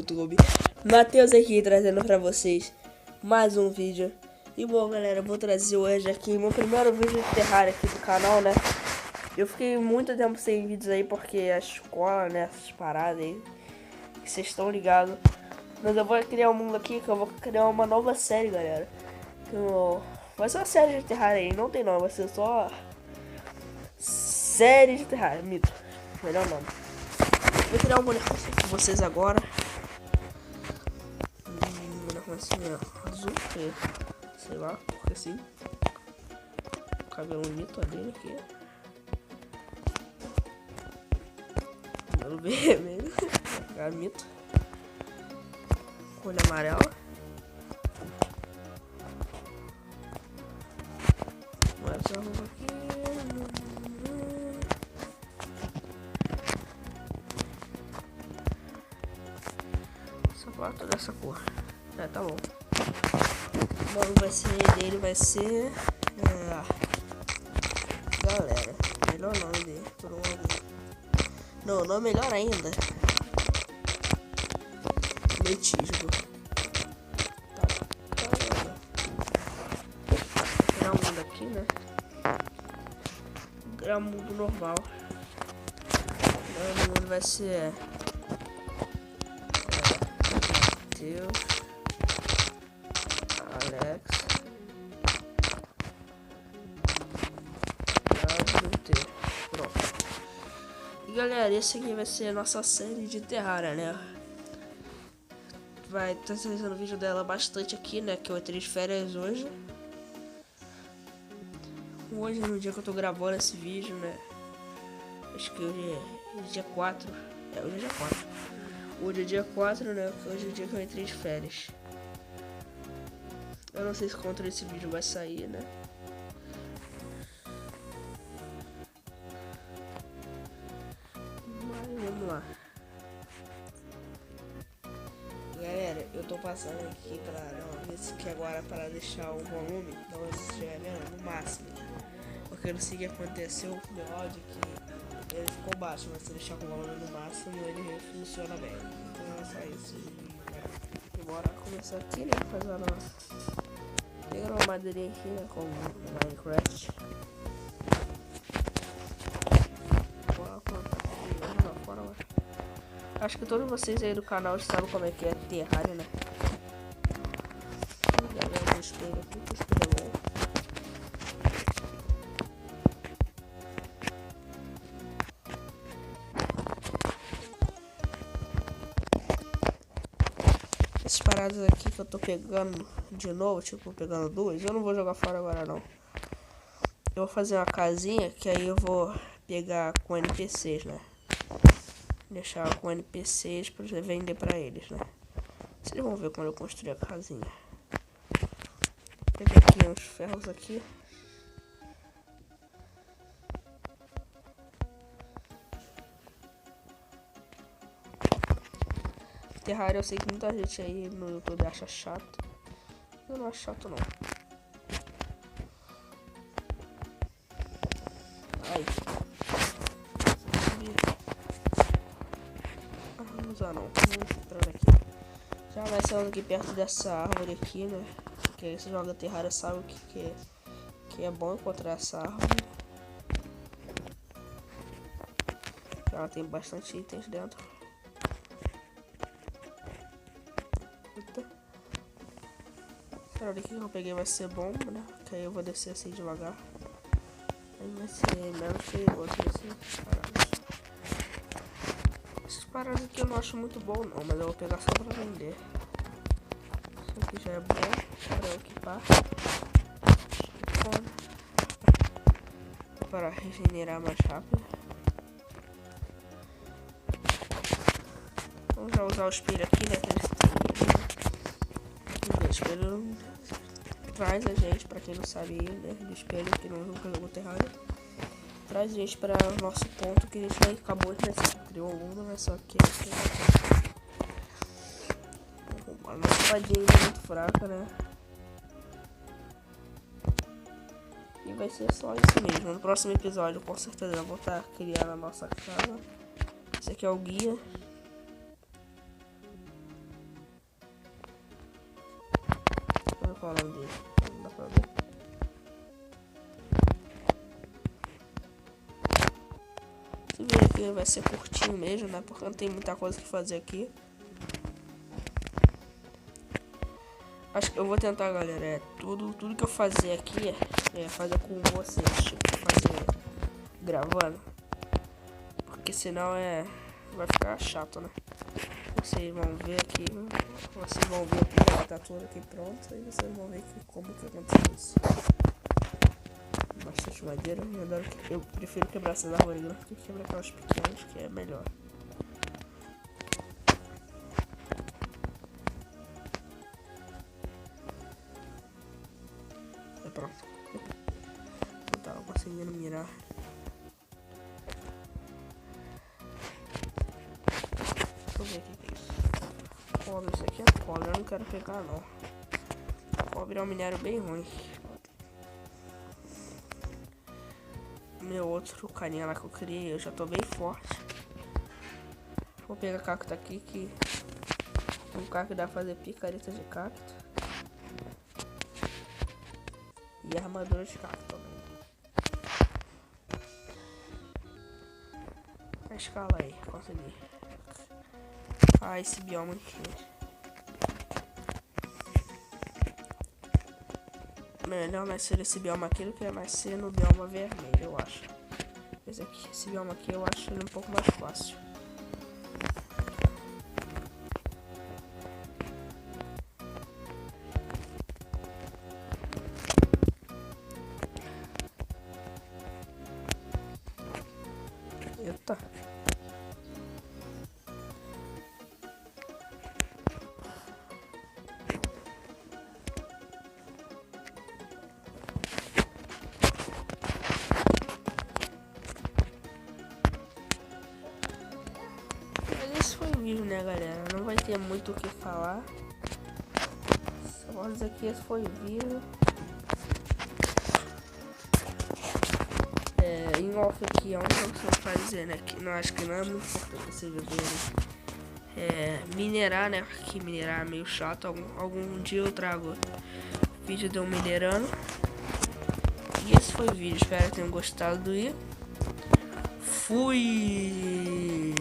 YouTube. Matheus aqui trazendo pra vocês mais um vídeo. E bom galera, eu vou trazer hoje aqui meu primeiro vídeo de Terraria aqui do canal, né? Eu fiquei muito tempo sem vídeos aí porque a escola, né, essas paradas aí, que vocês estão ligados. Mas eu vou criar um mundo aqui que eu vou criar uma nova série, galera. Vai ser uma série de Terraria aí, não tem nome, vai ser só série de Terraria, mito, melhor nome. Vou criar um boneco com vocês agora. Boneco assim, ó, azul, sei lá, porque assim. Cabelo mito dele aqui. Cabelo vermelho, mito. Olho amarela. Mais uma aqui. Sapato dessa cor. Tá bom. O nome dele vai ser. Galera, melhor nome dele. Por um algum. Não, não, melhor ainda. Letísio. Tá. Vou criar um mundo aqui, né? Vou criar um mundo normal. O mundo vai ser. Deus, Alex, WT. Pronto. E galera, esse aqui vai ser a nossa série de Terraria, né? Vai estar fazendo vídeo dela bastante aqui, né? Que eu entrei de férias hoje. Hoje, no dia que eu tô gravando esse vídeo, né? Acho que hoje é dia 4. Hoje é dia 4. Hoje é dia 4, né? Hoje é o dia que eu entrei de férias. Eu não sei se contra esse vídeo vai sair, né? Mas vamos lá. Galera, eu tô passando aqui pra ver se que agora para deixar o volume, então se estiver vendo, no máximo. Porque não sei o que aconteceu com o meu áudio que ele ficou baixo, mas se deixar com o volume no máximo ele funciona bem. Então é só isso. E bora começar aqui, né? Fazer a nossa. Pegar uma madeirinha aqui, né? Com Minecraft. Acho que todos vocês aí do canal sabem como é que é Terraria, né? Galera, eu espelho aqui, que espelho é bom. Essas paradas aqui que eu tô pegando de novo, tipo, pegando duas, eu não vou jogar fora agora não. Eu vou fazer uma casinha que aí eu vou pegar com NPCs, né? Deixar com NPCs pra vender pra eles, né? Vocês vão ver quando eu construir a casinha. Peguei aqui uns ferros aqui. Terraria eu sei que muita gente aí no YouTube acha chato. Eu não acho chato não. Ai. Não usar não. Vamos entrar aqui. Já vai saindo aqui perto dessa árvore aqui, né? Porque aí você joga Terraria, sabe o que é bom encontrar essa árvore. Ela tem bastante itens dentro. A hora que eu peguei vai ser bom, né? Que aí eu vou descer assim devagar. Aí vai ser menos perigoso essas paradas. Essas paradas aqui eu não acho muito bom não, mas eu vou pegar só pra vender. Isso aqui já é bom para eu equipar. Para regenerar mais rápido. Vamos já usar o espelho aqui, né? O espelho traz a gente, pra quem não sabe, né? Do espelho que nunca jogou Terraria. Traz a gente para o nosso ponto que a gente vai acabou de criou o mundo, mas só que a nossa espadinha é muito fraca, né? E vai ser só isso mesmo. No próximo episódio, com certeza, eu vou estar criando a nossa casa. Esse aqui é o guia. qual é o nome dele. Não dá pra ver. Esse vídeo aqui vai ser curtinho mesmo, né? Porque não tem muita coisa que fazer aqui. Acho que eu vou tentar, galera. Tudo que eu fazer aqui é fazer com vocês. Tipo, fazer gravando. Porque senão vai ficar chato, né? Vocês vão ver aqui. Vocês vão ver aqui, já tá tudo aqui pronto. Aí vocês vão ver como que aconteceu isso. Bastante madeira. Eu prefiro quebrar essas árvores grandes do que quebrar aquelas pequenas, que é melhor. É pronto. Não tava conseguindo mirar. Deixa eu ver o que é isso. Cobre, isso aqui é cobre, eu não quero pegar não. Cobre é um minério bem ruim. Meu outro carinha lá que eu criei, eu já tô bem forte. Vou pegar cacto aqui, que um cacto dá pra fazer picareta de cacto. E armadura de cacto também. A escala aí, consegui. Ah, esse bioma aqui. Melhor nascer nesse bioma aqui do que nascer no bioma vermelho, eu acho. Esse bioma aqui eu acho ele um pouco mais fácil. Eita. Esse foi o vídeo, né, galera? Não vai ter muito o que falar. Só vou dizer que esse foi o vídeo. Em off aqui, a única coisa que eu vou fazer, né? Que não acho que não é muito importante vocês verem. Minerar, né? Que minerar é meio chato. Algum dia eu trago vídeo de eu minerando. E esse foi o vídeo. Espero que tenham gostado e fui!